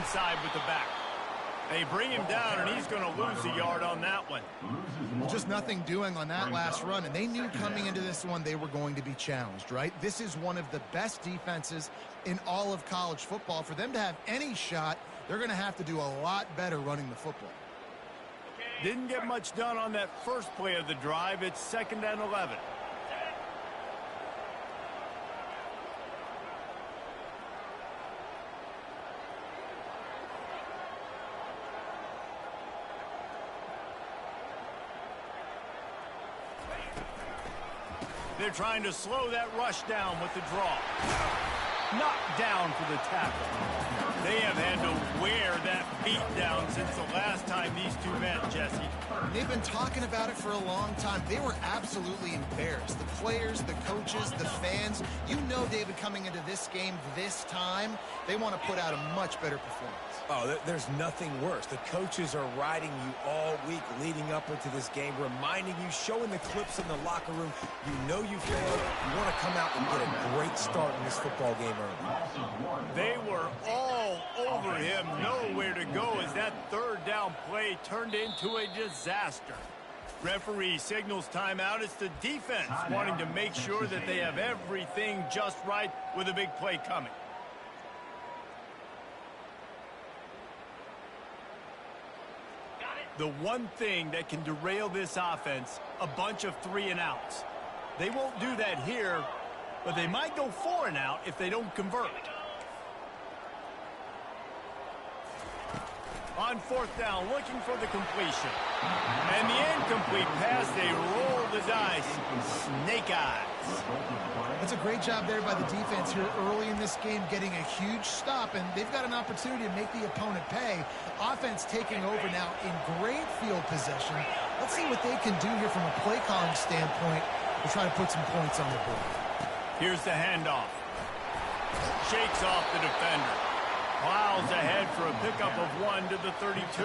inside with the back. They bring him down, and he's going to lose a yard on that one. Well, just nothing doing on that last run, and they knew coming into this one they were going to be challenged, right? This is one of the best defenses in all of college football. For them to have any shot, they're going to have to do a lot better running the football. Didn't get much done on that first play of the drive. It's 2nd and 11. They're trying to slow that rush down with the draw. Knocked down for the tackle. They have had to wear that beat down since the last time these two met, Jesse. They've been talking about it for a long time. They were absolutely embarrassed. The players, the coaches, the fans. You know, David, coming into this game this time, they want to put out a much better performance. Oh, there's nothing worse. The coaches are riding you all week leading up into this game, reminding you, showing the clips in the locker room. You know you failed. You want to come out and get a great start in this football game early. They were all over him, nowhere to go as that 3rd down play turned into a disaster. Referee signals timeout. It's the defense wanting to make sure that they have everything just right with a big play coming. The one thing that can derail this offense, a bunch of 3-and-outs. They won't do that here, but they might go 4-and-out if they don't convert. On 4th down, looking for the completion. And the incomplete pass, they roll the dice. Snake eyes. That's a great job there by the defense here early in this game, getting a huge stop, and they've got an opportunity to make the opponent pay. Offense taking over now in great field possession. Let's see what they can do here from a play calling standpoint to try to put some points on the board. Here's the handoff. Shakes off the defender. Plows ahead for a pickup of 1 to the 32.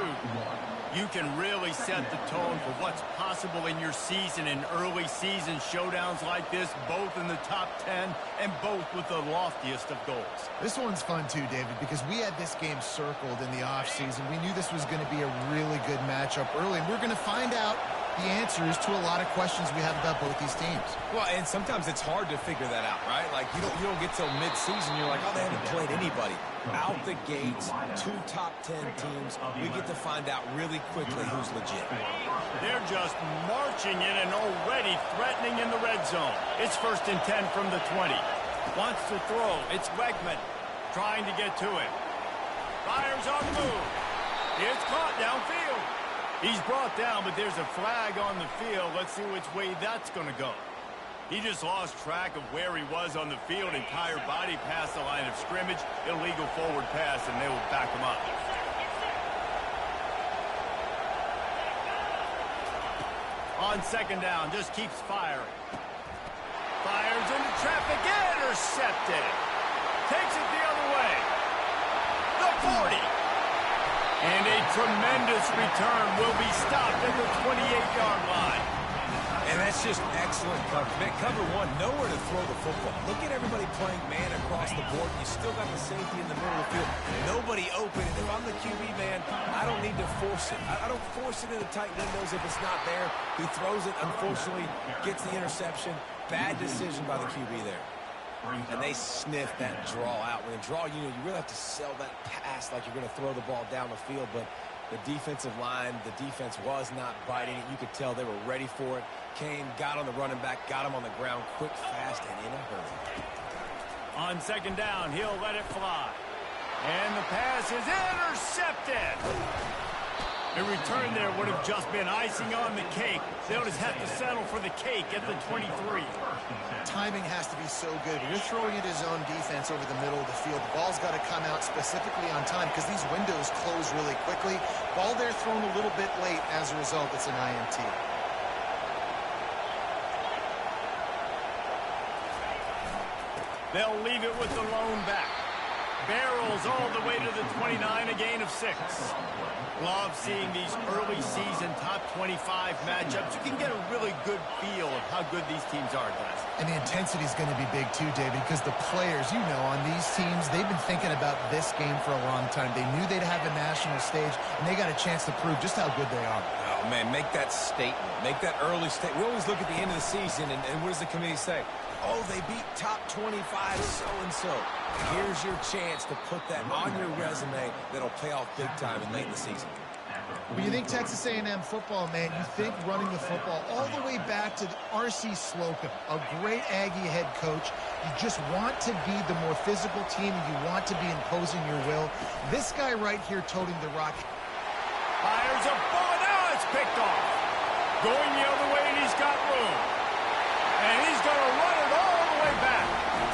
You can really set the tone for what's possible in your season in early season showdowns like this, both in the top 10 and both with the loftiest of goals. This one's fun too, David, because we had this game circled in the offseason. We knew this was going to be a really good matchup early, and we're going to find out the answers to a lot of questions we have about both these teams. Well, and sometimes it's hard to figure that out, right? Like, you don't get till mid-season, you're like, oh, they haven't played anybody. Out the gates, 2 top 10 teams, we get to find out really quickly who's legit. They're just marching in and already threatening in the red zone. It's 1st and 10 from the 20. Wants to throw. It's Wegman trying to get to it. Fires on the move. It's caught downfield. He's brought down, but there's a flag on the field. Let's see which way that's going to go. He just lost track of where he was on the field. Entire body past the line of scrimmage. Illegal forward pass, and they will back him up. On 2nd down, just keeps firing. Fires into traffic, intercepted. Takes it the other way. The 40. And a tremendous return will be stopped at the 28-yard line. And that's just excellent cover. Man, cover 1, nowhere to throw the football. Look at everybody playing man across the board. You still got the safety in the middle of the field. Nobody open. And if I'm the QB, man, I don't need to force it. I don't force it into tight windows if it's not there. He throws it, unfortunately, gets the interception. Bad decision by the QB there. And they sniff that draw out. When they draw, you really have to sell that pass like you're going to throw the ball down the field. But the defensive line, the defense was not biting it. You could tell they were ready for it. Kane got on the running back, got him on the ground quick, fast, and in a hurry. On 2nd down, he'll let it fly. And the pass is intercepted. A return there would have just been icing on the cake. They'll just have to settle for the cake at the 23. Timing has to be so good. When you're throwing at his own defense over the middle of the field, the ball's got to come out specifically on time because these windows close really quickly. Ball there thrown a little bit late. As a result, it's an INT. They'll leave it with the lone back. Barrels all the way to the 29, a gain of 6. Love seeing these early season top 25 matchups. You can get a really good feel of how good these teams are, guys. And the intensity is going to be big too, David, because the players, you know, on these teams, they've been thinking about this game for a long time. They knew they'd have a national stage, and they got a chance to prove just how good they are. Oh, man, make that statement. Make that early statement. We always look at the end of the season, and what does the committee say? Oh, they beat top 25 so-and-so. Here's your chance to put that on your resume that'll pay off big time and late in the season. When you think Texas A&M football, man, you think running the football all the way back to R.C. Slocum, a great Aggie head coach. You just want to be the more physical team, and you want to be imposing your will. This guy right here toting the rock. Fires a bullet. Now it's picked off. Going the other way, and he's got room. And he's going to run it all the way back.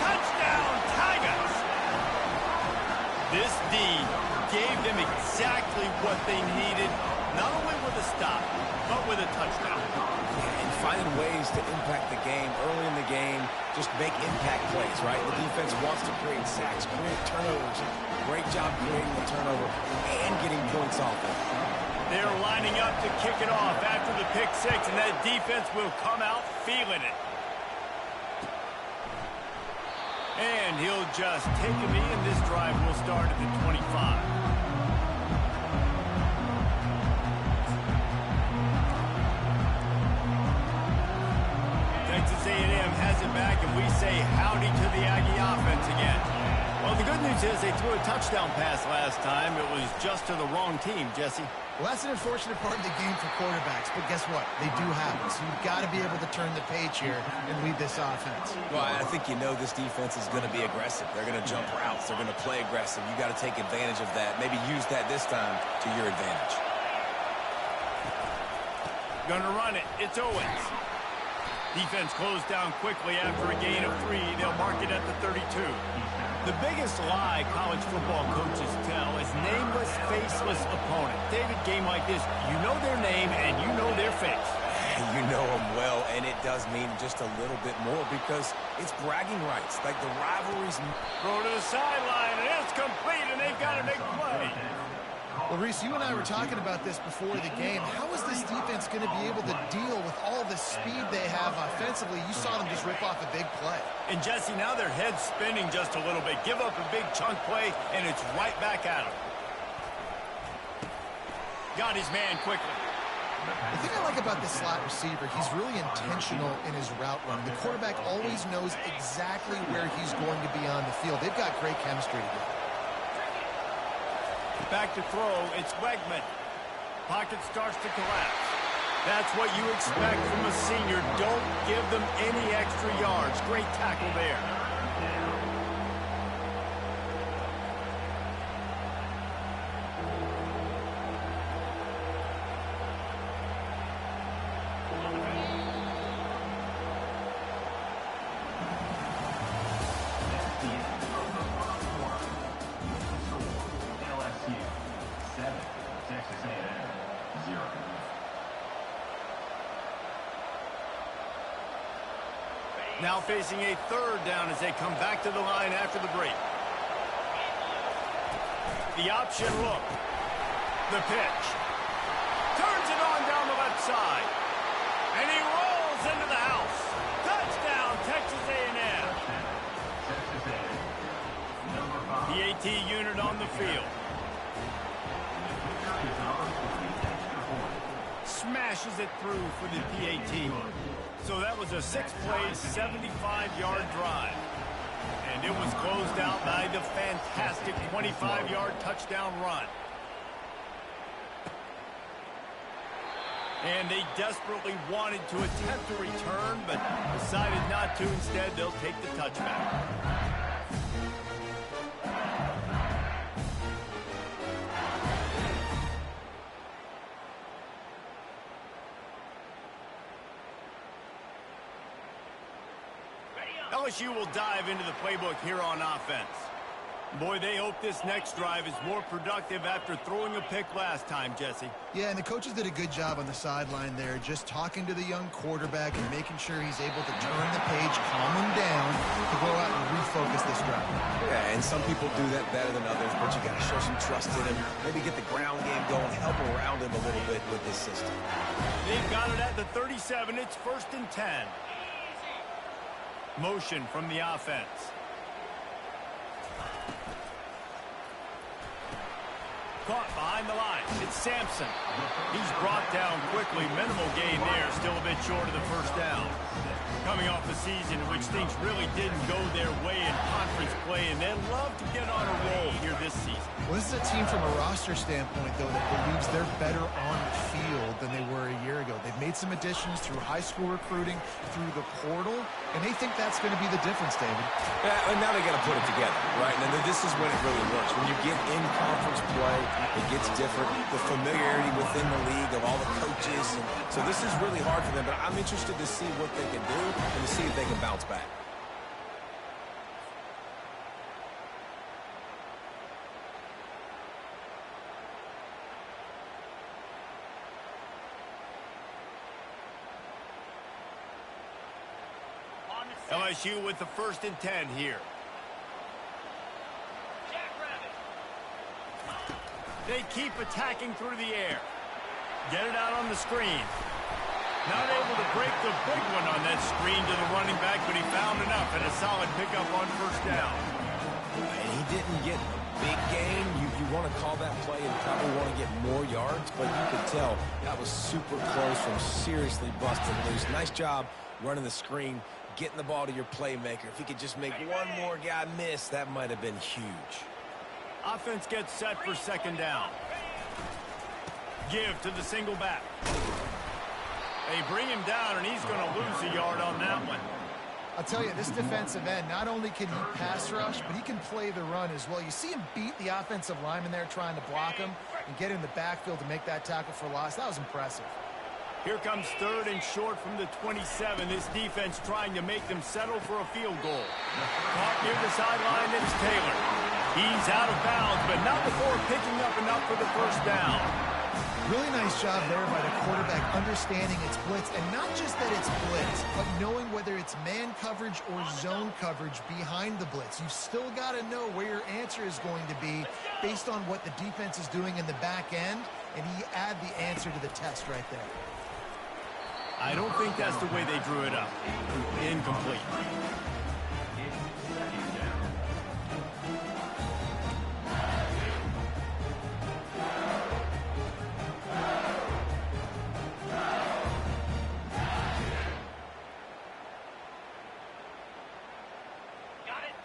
Touchdown, Tigers. This D gave them exactly what they needed, not only with a stop, but with a touchdown. And finding ways to impact the game early in the game, just make impact plays, right? The defense wants to create sacks, create turnovers. Great job creating the turnover and getting points off it. They're lining up to kick it off after the pick six, and that defense will come out feeling it. And he'll just take a knee, and this drive will start at the 25. Texas A&M has it back, and we say howdy to the Aggie offense again. Well, the good news is they threw a touchdown pass last time. It was just to the wrong team, Jesse. Well, that's an unfortunate part of the game for quarterbacks, but guess what? They do have it, so you've got to be able to turn the page here and lead this offense. Well, I think you know this defense is going to be aggressive. They're going to jump routes. They're going to play aggressive. You got to take advantage of that. Maybe use that this time to your advantage. Going to run it. It's Owens. Defense closed down quickly after a gain of 3. They'll mark it at the 32. The biggest lie college football coaches tell is nameless, faceless opponent. David, game like this, you know their name and you know their face. You know them well, and it does mean just a little bit more because it's bragging rights, like the rivalries. Throw to the sideline, and it's complete, and they've got to make a play. Well, Reese, you and I were talking about this before the game. How is this defense going to be able to deal with all the speed they have offensively? You saw them just rip off a big play. And, Jesse, now their head's spinning just a little bit. Give up a big chunk play, and it's right back at him. Got his man quickly. The thing I like about this slot receiver, he's really intentional in his route run. The quarterback always knows exactly where he's going to be on the field. They've got great chemistry together. Back to throw, it's Wegman. Pocket starts to collapse. That's what you expect from a senior. Don't give them any extra yards. Great tackle there. Now facing a third down as they come back to the line after the break. The option look. The pitch. Turns it on down the left side. And he rolls into the house. Touchdown, Texas A&M. The AT unit on the field. Smashes it through for the PAT. So that was a 6-play, 75-yard drive. And it was closed out by the fantastic 25-yard touchdown run. And they desperately wanted to attempt a return, but decided not to. Instead, they'll take the touchback. LSU will dive into the playbook here on offense. Boy, they hope this next drive is more productive after throwing a pick last time, Jesse. Yeah, and the coaches did a good job on the sideline there, just talking to the young quarterback and making sure he's able to turn the page, calm him down, to go out and refocus this drive. Yeah, and some people do that better than others, but you got to show some trust in him. Maybe get the ground game going, help around him a little bit with this system. They've got it at the 37. It's 1st and 10. Motion from the offense. Caught behind the line. It's Sampson. He's brought down quickly. Minimal gain there. Still a bit short of the first down. Coming off a season in which things really didn't go their way in conference play, and they'd love to get on a roll here this season. Well, this is a team from a roster standpoint, though, that believes they're better on the field than they were a year ago. They've made some additions through high school recruiting, through the portal, and they think that's going to be the difference, David. Yeah, and now they got to put it together, right? And then this is when it really works. When you get in conference play, it gets different. The familiarity within the league of all the coaches. And so this is really hard for them, but I'm interested to see what they can do and to see if they can bounce back. LSU with the 1st and 10 here. They keep attacking through the air. Get it out on the screen. Not able to break the big one on that screen to the running back, but he found enough and a solid pickup on 1st down. And he didn't get a big gain. You want to call that play and probably want to get more yards, but you could tell that was super close from seriously busting loose. Nice job running the screen, getting the ball to your playmaker. If he could just make one more guy miss, that might have been huge. Offense gets set for 2nd down. Give to the single back. They bring him down, and he's going to lose a yard on that one. I'll tell you, this defensive end, not only can he pass rush, but he can play the run as well. You see him beat the offensive lineman there trying to block him and get in the backfield to make that tackle for loss. That was impressive. Here comes 3rd and short from the 27. This defense trying to make them settle for a field goal. Caught near the sideline, it's Taylor. He's out of bounds, but not before picking up enough for the 1st down. Really nice job there by the quarterback understanding it's blitz, and not just that it's blitz, but knowing whether it's man coverage or zone coverage behind the blitz. You've still got to know where your answer is going to be based on what the defense is doing in the back end, and he add the answer to the test right there. I don't think that's the way they drew it up. Incomplete.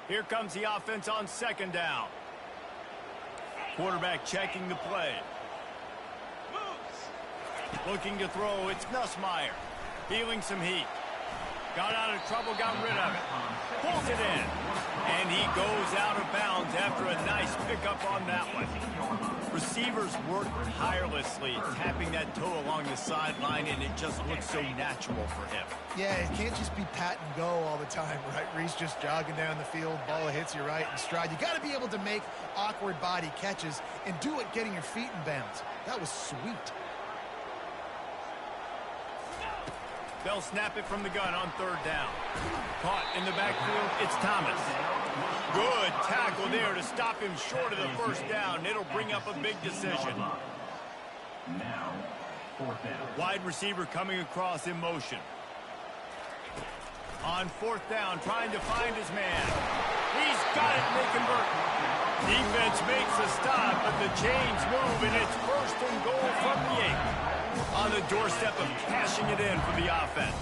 Here comes the offense on 2nd down. Quarterback checking the play. Looking to throw, it's Nussmeier. Feeling some heat. Got out of trouble, got rid of it. Pulls it in. And he goes out of bounds after a nice pickup on that one. Receivers work tirelessly, tapping that toe along the sideline, and it just looks so natural for him. Yeah, it can't just be pat and go all the time, right? Reese just jogging down the field, ball hits you right in stride. You got to be able to make awkward body catches and do it getting your feet in bounds. That was sweet. They'll snap it from the gun on 3rd down. Caught in the backfield, it's Thomas. Good tackle there to stop him short of the 1st down. It'll bring up a big decision. Now, 4th down. Wide receiver coming across in motion. On 4th down, trying to find his man. He's got it, and they convert. Defense makes a stop, but the chains move, and it's 1st and goal from the 8. On the doorstep of cashing it in for the offense.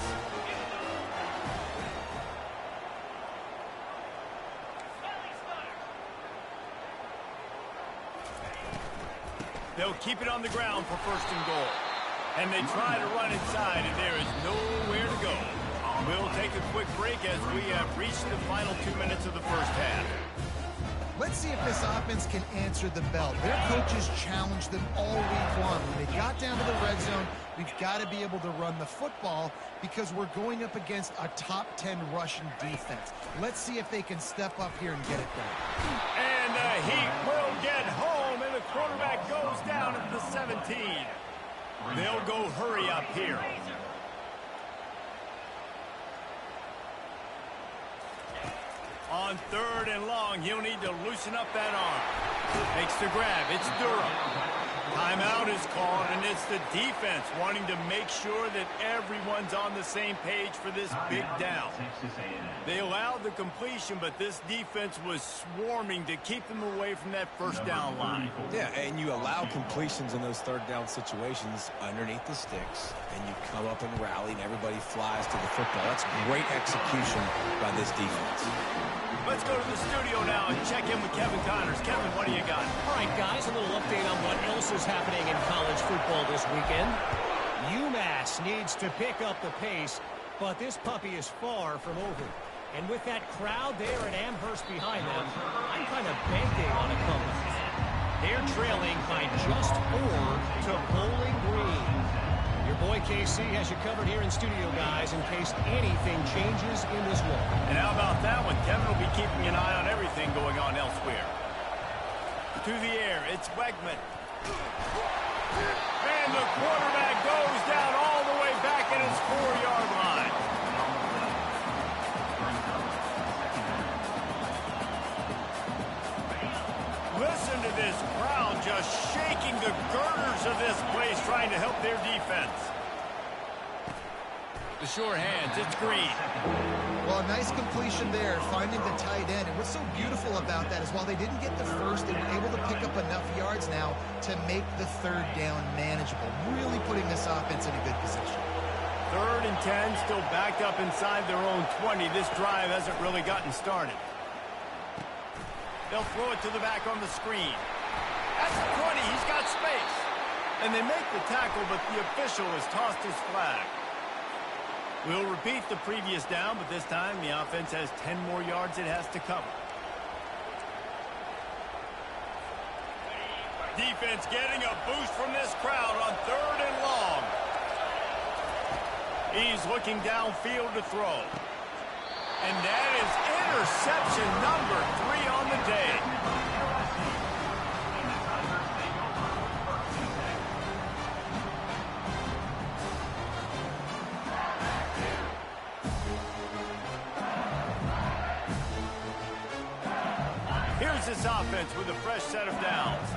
They'll keep it on the ground for 1st and goal. And they try to run inside, and there is nowhere to go. We'll take a quick break as we have reached the final 2 minutes of the 1st half. Let's see if this offense can answer the bell. Their coaches challenged them all week long. When they got down to the red zone, we've got to be able to run the football because we're going up against a top 10 Russian defense. Let's see if they can step up here and get it done. And the Heat will get home, and the quarterback goes down at the 17. They'll go hurry up here. On 3rd and long, he'll need to loosen up that arm. Makes the grab. It's Durham. Timeout is called, and it's the defense wanting to make sure that everyone's on the same page for this big down. They allowed the completion, but this defense was swarming to keep them away from that first down line. Yeah, and you allow completions in those third down situations underneath the sticks, and you come up and rally, and everybody flies to the football. That's great execution by this defense. Let's go to the studio now and check in with Kevin Connors. Kevin, what do you got? All right, guys, a little update on what else is happening in college football this weekend. UMass needs to pick up the pace, but this puppy is far from over. And with that crowd there at Amherst behind them, I'm kind of banking on a comeback. They're trailing by just 4 to Bowling Green. Your boy KC has you covered here in studio, guys, in case anything changes in this one. And how about that one? Kevin will be keeping an eye on everything going on elsewhere. To the air, it's Wegman. And the quarterback goes down all the way back at his 4-yard line. Listen to this crowd just shaking the girders of this place, trying to help their defense. The sure hands, it's Green. Well, a nice completion there, finding the tight end. And what's so beautiful about that is while they didn't get the first, they were able to pick up enough yards now to make the third down manageable. Really putting this offense in a good position. 3rd and 10, still backed up inside their own 20. This drive hasn't really gotten started. They'll throw it to the back on the screen. That's the 20. He's got space. And they make the tackle, but the official has tossed his flag. We'll repeat the previous down, but this time the offense has 10 more yards it has to cover. Defense getting a boost from this crowd on 3rd and long. He's looking downfield to throw. And that is interception number 3 on the day. Here's this offense with a fresh set of downs.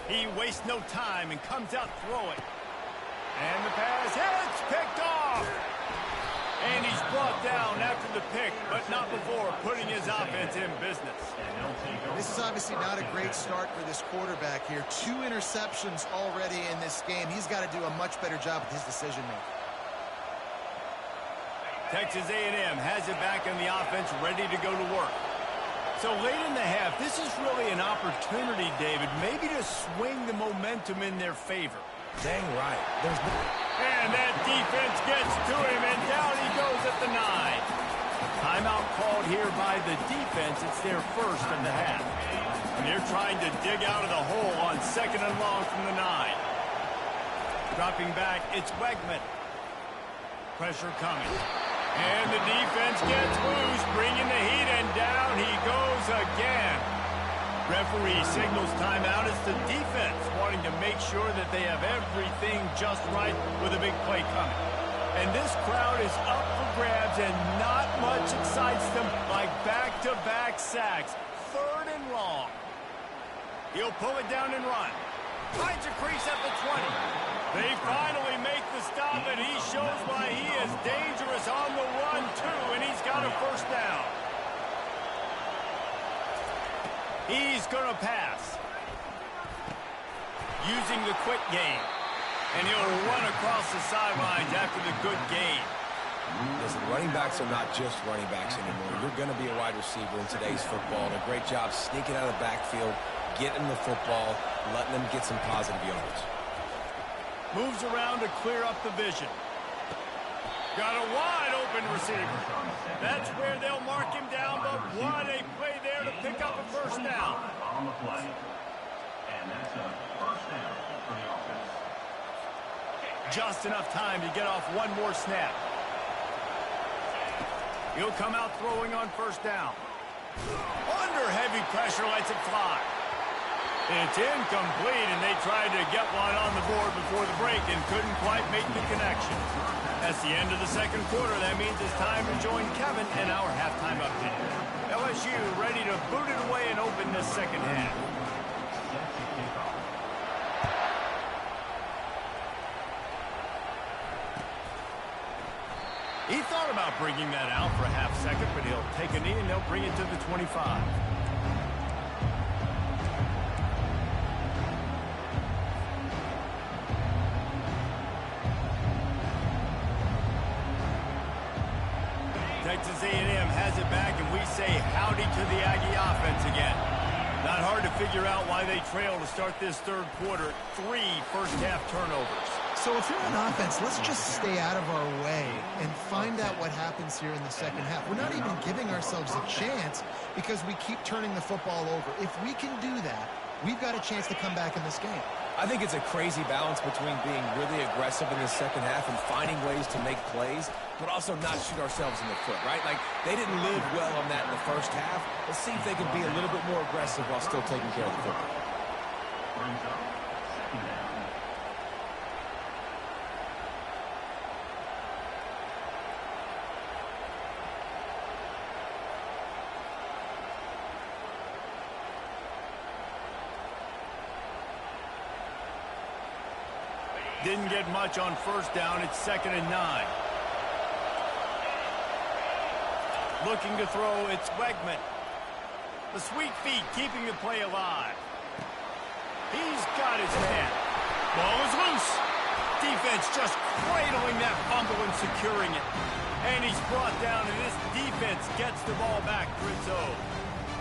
He wastes no time and comes out throwing. And the pass hits, picked off. And he's brought down after the pick, but not before putting his offense in business. This is obviously not a great start for this quarterback here. 2 interceptions already in this game. He's got to do a much better job with his decision-making. Texas A&M has it back in the offense, ready to go to work. So late in the half, this is really an opportunity, David, maybe to swing the momentum in their favor. Dang right. And that defense gets to him, and down he goes at the 9. Timeout called here by the defense. It's their first in the half. And they're trying to dig out of the hole on 2nd and long from the 9. Dropping back, it's Wegman. Pressure coming. And the defense gets loose, bringing the heat, and down he goes again. Referee signals timeout. It's the defense wanting to make sure that they have everything just right with a big play coming. And this crowd is up for grabs, and not much excites them like back-to-back sacks. 3rd and long. He'll pull it down and run. Finds a crease at the 20. They finally make the stop, and he shows why he is dangerous on the run, too, and he's got a first down. He's going to pass. Using the quick game. And he'll run across the sidelines after the good gain. Listen, running backs are not just running backs anymore. You're going to be a wide receiver in today's football. And a great job sneaking out of the backfield, getting the football, letting them get some positive yards. Moves around to clear up the vision. Got a wide open receiver. That's where they'll mark him down, but what a play there to pick up a first down. On the play. And that's a first down for the offense. Just enough time to get off one more snap. He'll come out throwing on first down. Under heavy pressure, lets it fly. It's incomplete, and they tried to get one on the board before the break and couldn't quite make the connection. That's the end of the second quarter. That means it's time to join Kevin in our halftime update. LSU ready to boot it away and open in this second half. He thought about bringing that out for a half second, but he'll take a knee and they'll bring it to the 25. Texas A&M has it back, and we say howdy to the Aggie offense again. Not hard to figure out why they trail to start this third quarter. 3 first-half turnovers. So if you're on offense, let's just stay out of our way and find out what happens here in the second half. We're not even giving ourselves a chance because we keep turning the football over. If we can do that, we've got a chance to come back in this game. I think it's a crazy balance between being really aggressive in the second half and finding ways to make plays, but also not shoot ourselves in the foot, right? Like, they didn't live well on that in the first half. Let's see if they can be a little bit more aggressive while still taking care of the football. Brings up second down. Didn't get much on first down. It's 2nd and 9. Looking to throw, it's Wegman. The sweet feet keeping the play alive. He's got his man. Ball is loose. Defense just cradling that fumble and securing it. And he's brought down, and this defense gets the ball back for its own.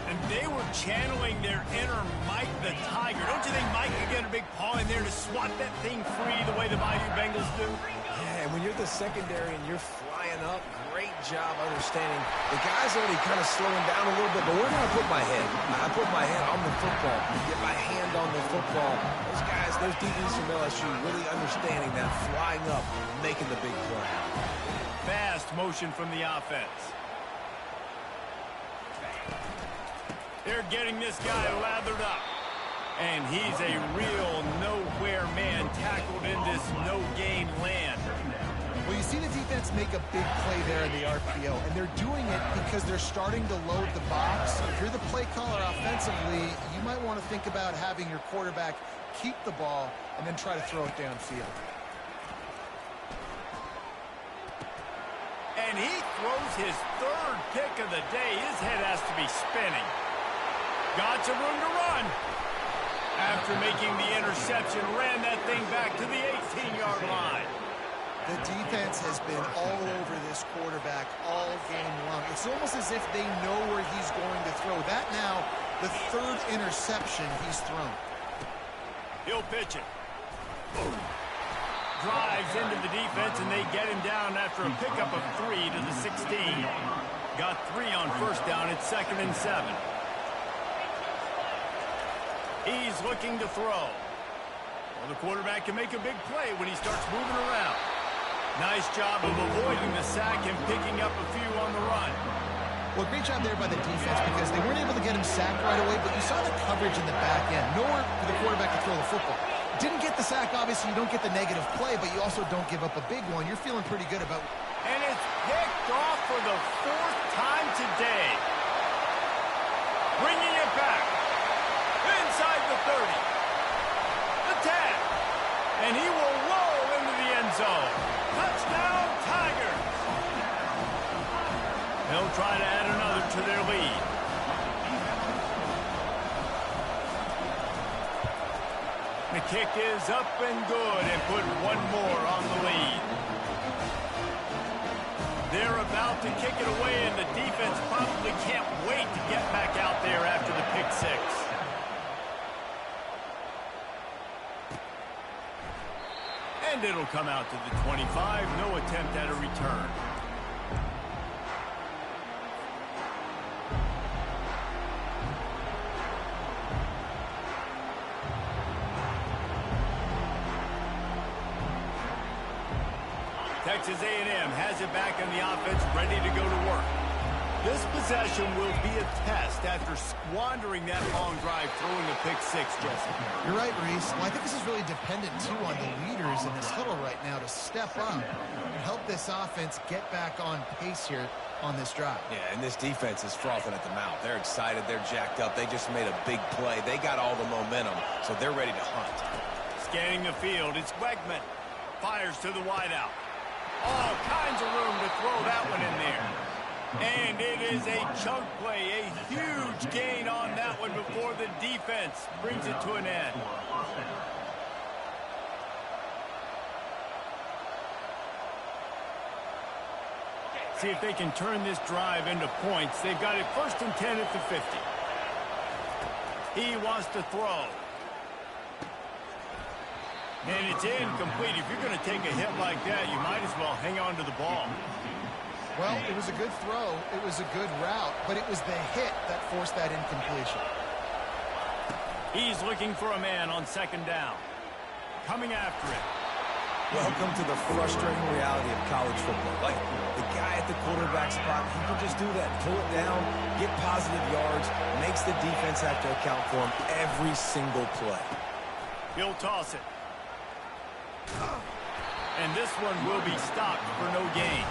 And they were channeling their inner Mike the Tiger. Don't you think Mike could get a big paw in there to swat that thing free the way the Bayou Bengals do? Yeah, and when you're the secondary and you're flying up, great job understanding. The guy's already kind of slowing down a little bit, but where do I put my head? I put my head on the football, get my hand on the football. Those guys, those DBs from LSU really understanding that, flying up, making the big play. Fast motion from the offense. They're getting this guy lathered up. And he's a real nowhere man tackled in this no-game land. Well, you see the defense make a big play there in the RPO, and they're doing it because they're starting to load the box. If you're the play caller offensively, you might want to think about having your quarterback keep the ball and then try to throw it downfield. And he throws his 3rd pick of the day. His head has to be spinning. Got some room to run. After making the interception, ran that thing back to the 18-yard line. The defense has been all over this quarterback all game long. It's almost as if they know where he's going to throw. That now, the 3rd interception he's thrown. He'll pitch it. Drives into the defense, and they get him down after a pickup of 3 to the 16. Got 3 on first down. It's 2nd and 7. He's looking to throw. Well, the quarterback can make a big play when he starts moving around. Nice job of avoiding the sack and picking up a few on the run. Well, great job there by the defense because they weren't able to get him sacked right away, but you saw the coverage in the back end. Nowhere for the quarterback to throw the football. Didn't get the sack, obviously. You don't get the negative play, but you also don't give up a big one. You're feeling pretty good about it. And it's picked off for the 4th time today. Bringing it back. Inside the 30. The 10. And he will roll into the end zone. Touchdown, Tigers. They'll try to add another to their lead. The kick is up and good and put one more on the lead. They're about to kick it away, and the defense probably can't wait to get back out there after the pick 6. And it'll come out to the 25. No attempt at a return. Texas A&M has it back on the offense, ready to go to work. This possession will be a test after squandering that long drive, throwing a pick 6, Jesse. You're right, Reese. Well, I think this is really dependent, too, on the leaders in this huddle right now to step up and help this offense get back on pace here. on this drive. Yeah, and this defense is frothing at the mouth. They're excited. They're jacked up. They just made a big play. They got all the momentum, so they're ready to hunt. Scanning the field, it's Wegman. Fires to the wideout. All kinds of room to throw that one in there. And it is a chunk play, a huge gain on that one before the defense brings it to an end. See if they can turn this drive into points. They've got it 1st and 10 at the 50. He wants to throw. And it's incomplete. If you're going to take a hit like that, you might as well hang on to the ball. Well, it was a good throw. It was a good route, but it was the hit that forced that incompletion. He's looking for a man on 2nd down. Coming after it. Welcome to the frustrating reality of college football. Like, the guy at the quarterback spot, he can just do that. Pull it down, get positive yards, makes the defense have to account for him every single play. He'll toss it. And this one will be stopped for no gain.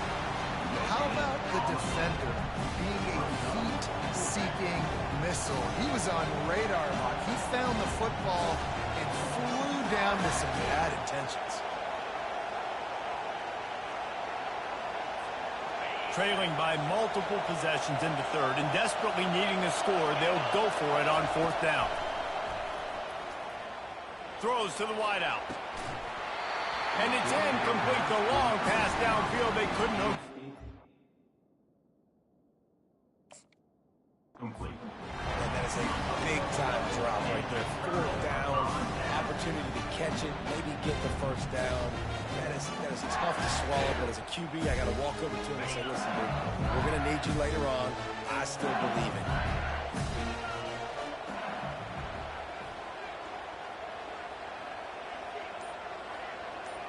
How about the defender being a heat-seeking missile? He was on radar lock. He found the football and flew down to some bad intentions. Trailing by multiple possessions in the 3rd and desperately needing a score, they'll go for it on 4th down. Throws to the wideout. And it's incomplete. The long pass downfield they couldn't hook. Complete. And that is a big-time drop right there. 4th down, opportunity to catch it, maybe get the 1st down. That is tough to swallow, but as a QB, I got to walk over to him and say, listen, dude, we're going to need you later on. I still believe in you.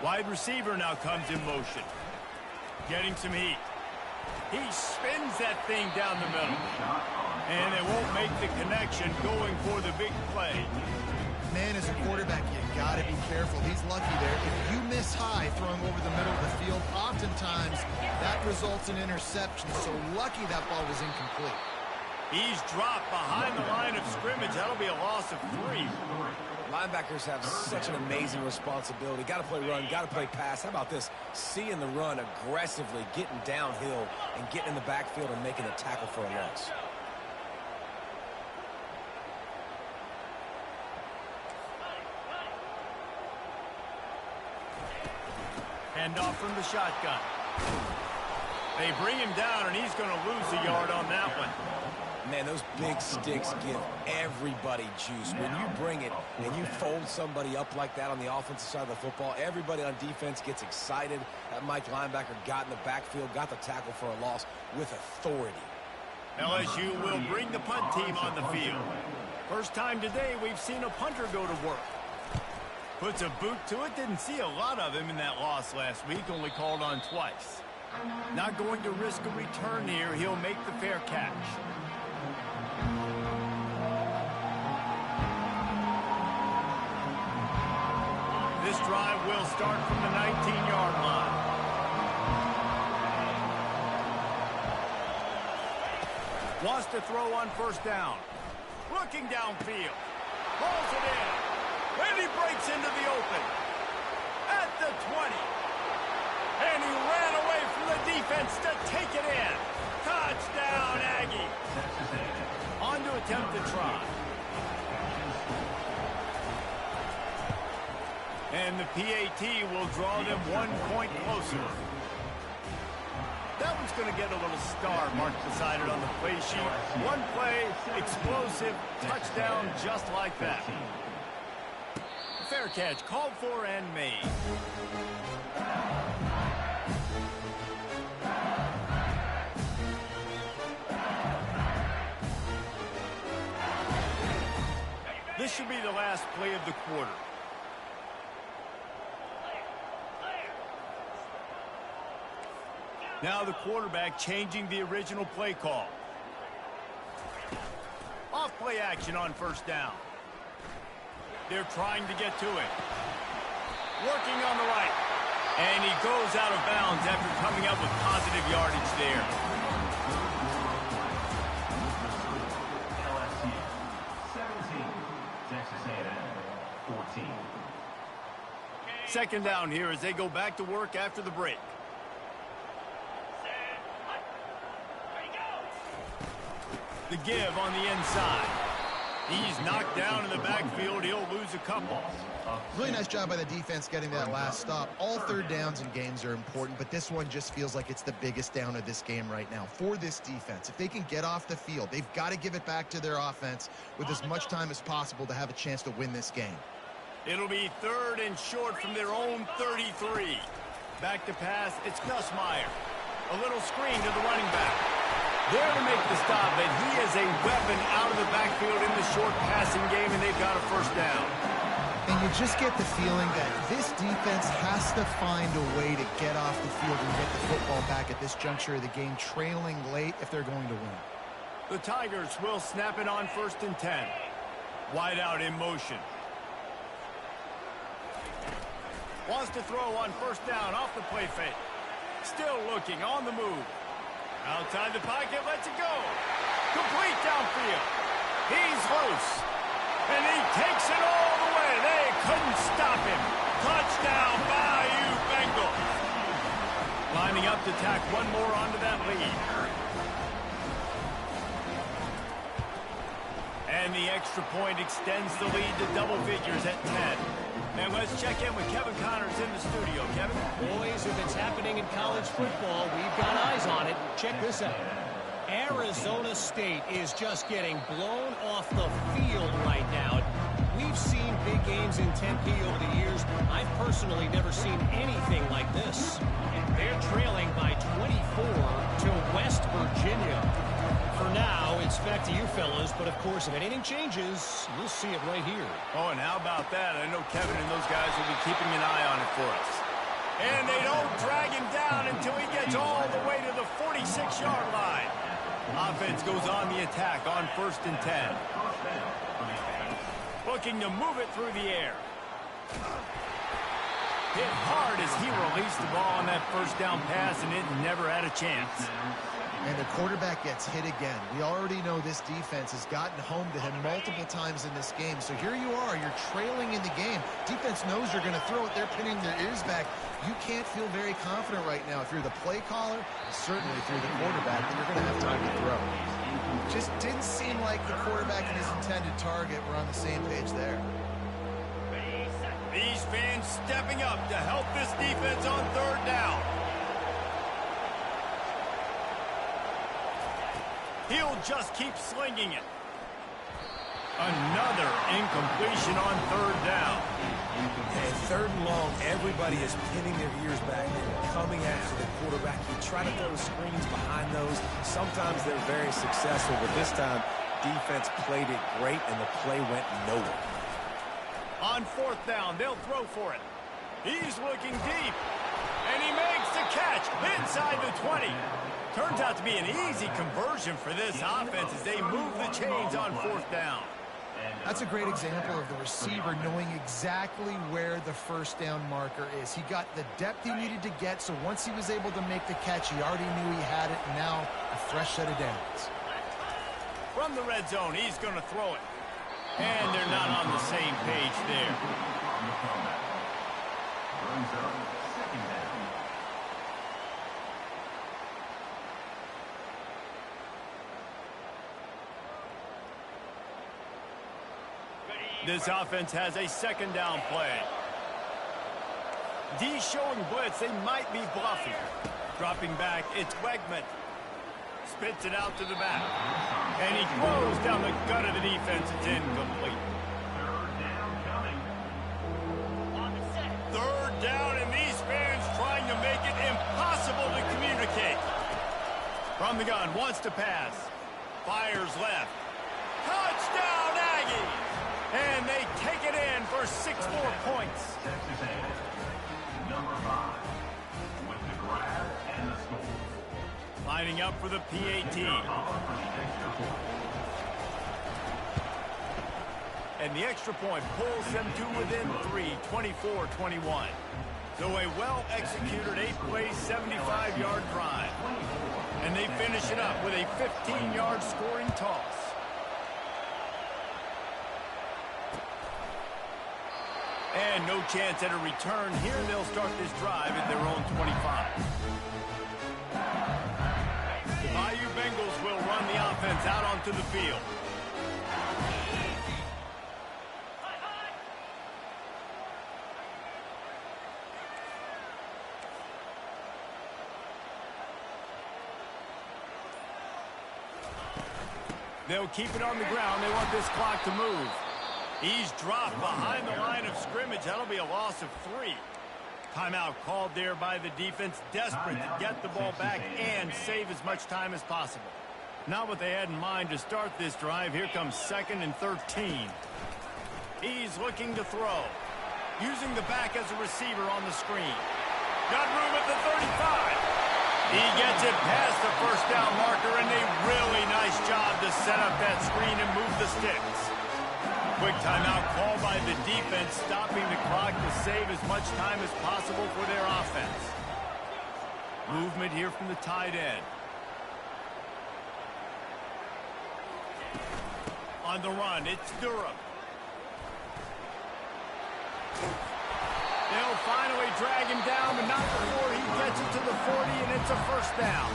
Wide receiver now comes in motion. Getting some heat. He spins that thing down the middle. And they won't make the connection going for the big play. Man, as a quarterback, you got to be careful. He's lucky there. If you miss high throwing over the middle of the field, oftentimes that results in interception. So lucky that ball was incomplete. He's dropped behind the line of scrimmage. That'll be a loss of 3. Linebackers have such an amazing responsibility. Got to play run, got to play pass. How about this? Seeing the run aggressively, getting downhill, and getting in the backfield and making a tackle for a loss. Hand off from the shotgun. They bring him down, and he's going to lose a yard on that one. Man, those big sticks give everybody juice. When you bring it and you fold somebody up like that on the offensive side of the football, everybody on defense gets excited. That Mike linebacker got in the backfield, got the tackle for a loss with authority. LSU will bring the punt team on the field. First time today we've seen a punter go to work. Puts a boot to it. Didn't see a lot of him in that loss last week. Only called on twice. Not going to risk a return here. He'll make the fair catch. This drive will start from the 19-yard line. Wants to throw on 1st down. Looking downfield. Rolls it in. And he breaks into the open. At the 20. And he ran away from the defense to take it in. Touchdown, Aggie. On to attempt the try. And the PAT will draw them 1 point closer. That one's going to get a little star marked beside it on the play sheet. One play, explosive, touchdown just like that. Fair catch called for and made. This should be the last play of the quarter. Now the quarterback changing the original play call. Off play action on 1st down. They're trying to get to it. Working on the right. And he goes out of bounds after coming up with positive yardage there. Texas A&M 14. Second down here as they go back to work after the break. The give on the inside. He's knocked down in the backfield. He'll lose a couple. Really nice job by the defense getting that last stop. All third downs in games are important, but this one just feels like it's the biggest down of this game right now for this defense. If they can get off the field, they've got to give it back to their offense with as much time as possible to have a chance to win this game. It'll be third and short from their own 33. Back to pass, it's Nussmeier. A little screen to the running back. There to make the stop, and he is a weapon out of the backfield in the short passing game, and they've got a first down. And you just get the feeling that this defense has to find a way to get off the field and get the football back at this juncture of the game, trailing late if they're going to win. The Tigers will snap it on 1st and 10. Wide out in motion. Wants to throw on 1st down off the play fake. Still looking on the move. Outside the pocket, lets it go. Complete downfield. He's loose. And he takes it all the way. They couldn't stop him. Touchdown, Bayou Bengals. Lining up to tack one more onto that lead. And the extra point extends the lead to double figures at 10. And let's check in with Kevin Connors in the studio. Kevin? Boys, if it's happening in college football, we've got eyes on it. Check this out. Arizona State is just getting blown off the field right now. We've seen big games in Tempe over the years. I've personally never seen anything like this. They're trailing by 24 to West Virginia. For now, it's back to you fellas, but of course, if anything changes, you'll see it right here. Oh, and how about that? I know Kevin and those guys will be keeping an eye on it for us. And they don't drag him down until he gets all the way to the 46-yard line. Offense goes on the attack on 1st and 10. Looking to move it through the air. Hit hard as he released the ball on that 1st down pass, and it never had a chance. And the quarterback gets hit again. We already know this defense has gotten home to him multiple times in this game. So here you are, you're trailing in the game. Defense knows you're going to throw it. They're pinning their ears back. You can't feel very confident right now if you're the play caller, certainly if you're the quarterback, that you're going to have time to throw. Just didn't seem like the quarterback and his intended target were on the same page there. These fans stepping up to help this defense on 3rd down. He'll just keep slinging it. Another incompletion on 3rd down. And 3rd and long, everybody is pinning their ears back and coming after the quarterback. You try to throw screens behind those. Sometimes they're very successful, but this time, defense played it great, and the play went nowhere. On 4th down, they'll throw for it. He's looking deep, and he makes the catch inside the 20. Turns out to be an easy conversion for this offense as they move the chains on 4th down. That's a great example of the receiver knowing exactly where the 1st down marker is. He got the depth he needed to get, so once he was able to make the catch, he already knew he had it, and now a fresh set of downs. From the red zone, he's going to throw it. And they're not on the same page there. Brings up 2nd down. This offense has a 2nd down play. D showing blitz. They might be bluffing. Dropping back, it's Wegman. Spits it out to the back. And he throws down the gut of the defense. It's incomplete. 3rd down coming. 3rd down, and these fans trying to make it impossible to communicate. From the gun, wants to pass. Fires left. Touchdown, Aggies! And they take it in for 6 more points. Texas A&M, number 5, with the grab and the score. Lining up for the PAT. And the extra point pulls them to within 3, 24-21. So a well-executed 8-play, 75-yard drive. And they finish it up with a 15-yard scoring toss. And no chance at a return here. They'll start this drive at their own 25. The Bayou Bengals will run the offense out onto the field. They'll keep it on the ground. They want this clock to move. He's dropped behind the line of scrimmage. That'll be a loss of 3. Timeout called there by the defense, desperate to get the ball back and save as much time as possible. Not what they had in mind to start this drive. Here comes 2nd and 13. He's looking to throw. Using the back as a receiver on the screen. Got room at the 35. He gets it past the first down marker, and a really nice job to set up that screen and move the sticks. Quick timeout called by the defense, stopping the clock to save as much time as possible for their offense. Movement here from the tight end. On the run, it's Durham. They'll finally drag him down, but not before he gets it to the 40, and it's a first down.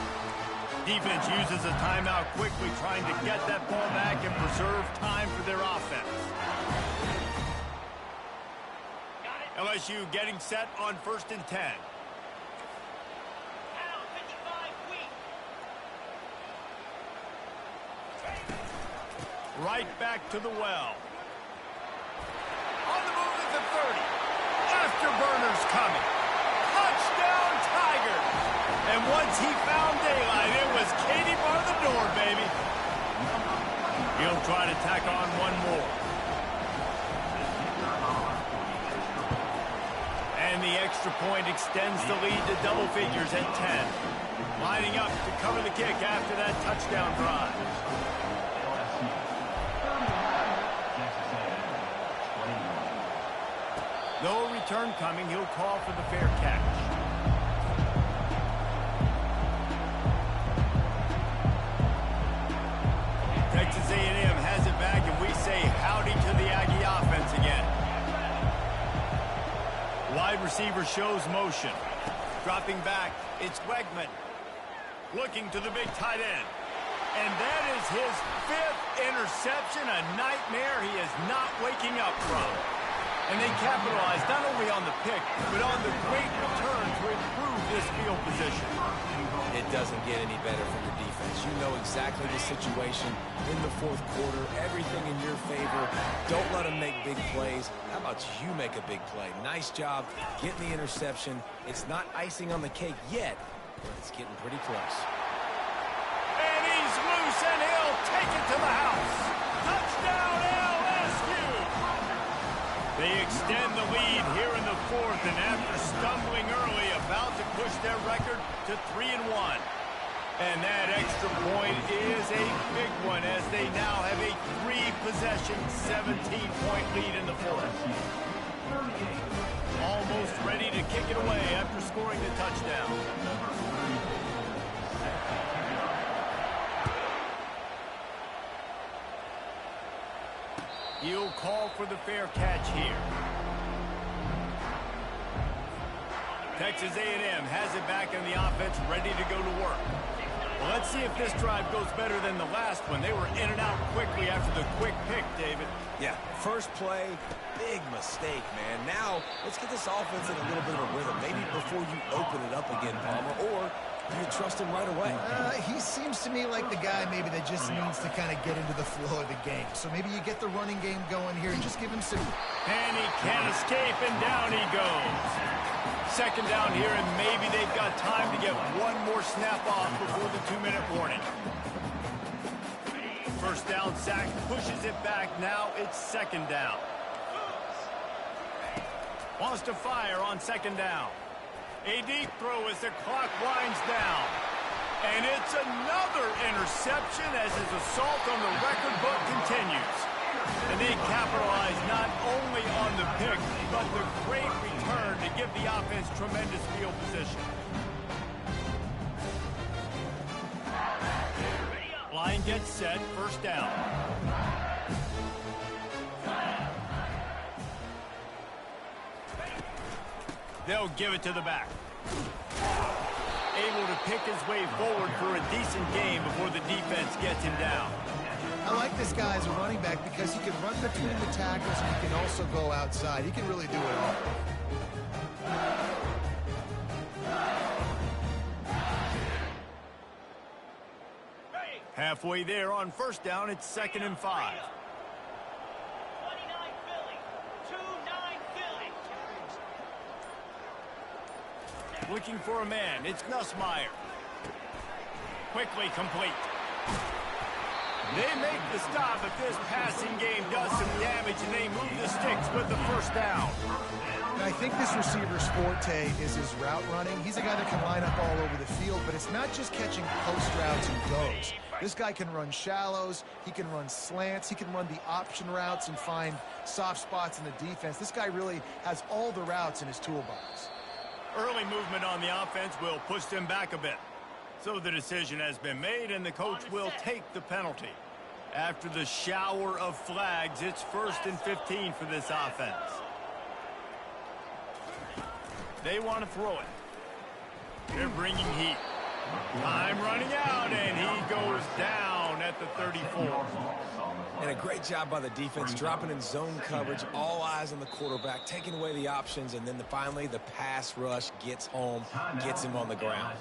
Defense uses a timeout quickly, trying to get that ball back and preserve time for their offense. LSU getting set on 1st and 10. Right back to the well. On the move at the 30. Afterburners coming. Touchdown Tigers. And once he found daylight, it was Katie bar the door, baby. He'll try to tack on one more. And the extra point extends the lead to double figures at 10. Lining up to cover the kick after that touchdown drive. No return coming. He'll call for the fair catch. Texas A&M has it back, and we say howdy to the Aggie offense again. Wide receiver shows motion. Dropping back, it's Wegman. Looking to the big tight end. And that is his 5th interception, a nightmare he is not waking up from. And they capitalized not only on the pick, but on the great return to improve this field position. It doesn't get any better for your defense. You know exactly the situation in the 4th quarter. Everything in your favor. Don't let them make big plays. How about you make a big play? Nice job getting the interception. It's not icing on the cake yet, but it's getting pretty close. And he's loose, and he'll take it to the house. Touchdown, LSU! They extend the lead here in the 4th, and after stumbling early, about to push their record to 3-1. And that extra point is a big one, as they now have a 3-possession, 17-point lead in the 4th. Almost ready to kick it away after scoring the touchdown. He'll call for the fair catch here. Texas A&M has it back in the offense, ready to go to work. Well, let's see if this drive goes better than the last one. They were in and out quickly after the quick pick, David. Yeah, first play, big mistake, man. Now, let's get this offense in a little bit of a rhythm. Maybe before you open it up again, Palmer, or do you trust him right away? He seems to me like the guy maybe that just needs to kind of get into the flow of the game. So maybe you get the running game going here and just give him some... And he can't escape, and down he goes. Second down here, and maybe they've got time to get one more snap off before the 2-minute warning. First down sack pushes it back. Now it's 2nd down. Wants to fire on 2nd down. A deep throw as the clock winds down. And it's another interception as his assault on the record book continues. And they capitalize not only on the pick, but the great return to give the offense tremendous field position. Line gets set, first down. They'll give it to the back. Able to pick his way forward for a decent game before the defense gets him down. I like this guy as a running back because he can run between the tackles and he can also go outside. He can really do it all. Halfway there on first down, it's 2nd and 5. 29 Philly. 2-9 Philly. Looking for a man. It's Nussmeier. Quickly complete. They make the stop, but this passing game does some damage, and they move the sticks with the first down. And I think this receiver's forte is his route running. He's a guy that can line up all over the field, but it's not just catching post routes and goes. This guy can run shallows, he can run slants, he can run the option routes and find soft spots in the defense. This guy really has all the routes in his toolbox. Early movement on the offense will push them back a bit. So the decision has been made, and the coach will take the penalty. After the shower of flags, it's 1st and 15 for this offense. They want to throw it. They're bringing heat. Time running out, and he goes down at the 34. And a great job by the defense, dropping in zone coverage, all eyes on the quarterback, taking away the options, and then finally the pass rush gets home, gets him on the ground.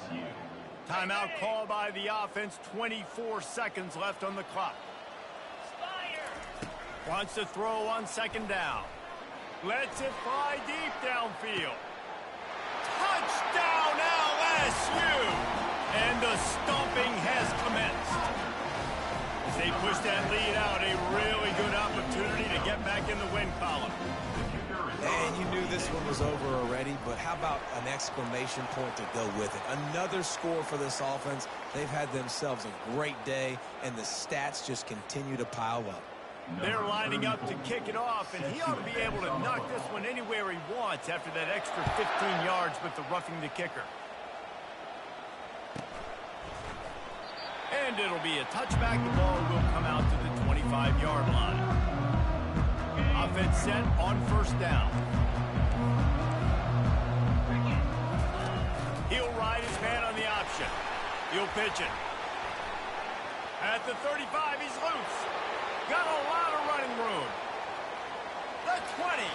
Timeout call by the offense, 24 seconds left on the clock. Wants to throw on 2nd down. Lets it fly deep downfield. Touchdown LSU! And the stomping has commenced. As they push that lead out, a really good opportunity to get back in the win column. And you knew this one was over already, but how about an exclamation point to go with it? Another score for this offense. They've had themselves a great day, and the stats just continue to pile up. They're lining up to kick it off, and he ought to be able to knock this one anywhere he wants after that extra 15 yards with the roughing the kicker. And it'll be a touchback. The ball will come out to the 25-yard line. Offense set on 1st down. He'll ride his man on the option. He'll pitch it. At the 35, he's loose. Got a lot of running room. The 20.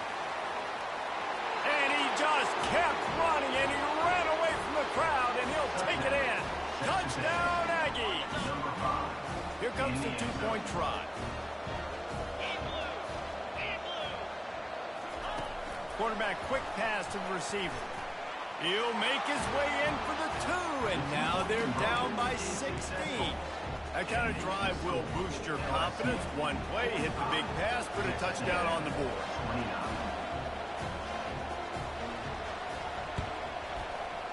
And he just kept running, and he ran away from the crowd, and he'll take it in. Touchdown, Aggies. Here comes the 2-point try. Quarterback quick pass to the receiver. He'll make his way in for the 2, and now they're down by 16. That kind of drive will boost your confidence. One play, hit the big pass, put a touchdown on the board.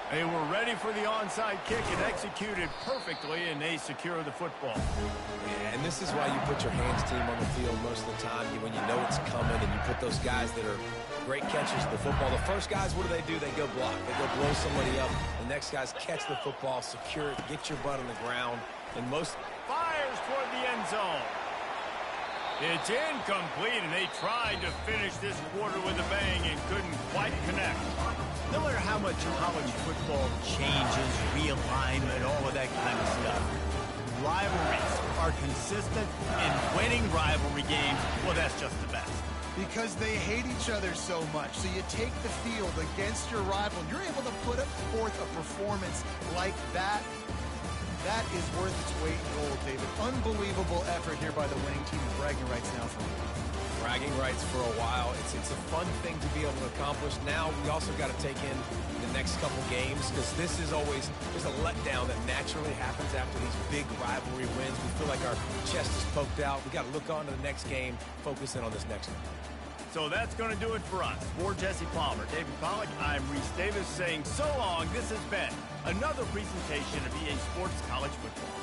They were ready for the onside kick and executed perfectly, and they secure the football. Yeah, and this is why you put your hands team on the field most of the time. When you know it's coming, and you put those guys that are great catchers of the football. The first guys, what do? They go block. They go blow somebody up. The next guys catch the football, secure it, get your butt on the ground. And most fires toward the end zone. It's incomplete, and they tried to finish this quarter with a bang and couldn't quite connect. No matter how much college football changes, realignment, all of that kind of stuff, rivalries are consistent, and winning rivalry games, well, that's just the best. Because they hate each other so much. So you take the field against your rival, and you're able to put forth a performance like that. That is worth its weight in gold, David. Unbelievable effort here by the winning team. Bragging rights now for me. Bragging rights for a while. It's a fun thing to be able to accomplish. Now we also got to take in the next couple games, because this is always just a letdown that naturally happens after these big rivalry wins. We feel like our chest is poked out. We got to look on to the next game, focus in on this next one. So that's going to do it for us. For Jesse Palmer, David Pollack, I'm Reese Davis saying so long. This has been another presentation of EA Sports College Football.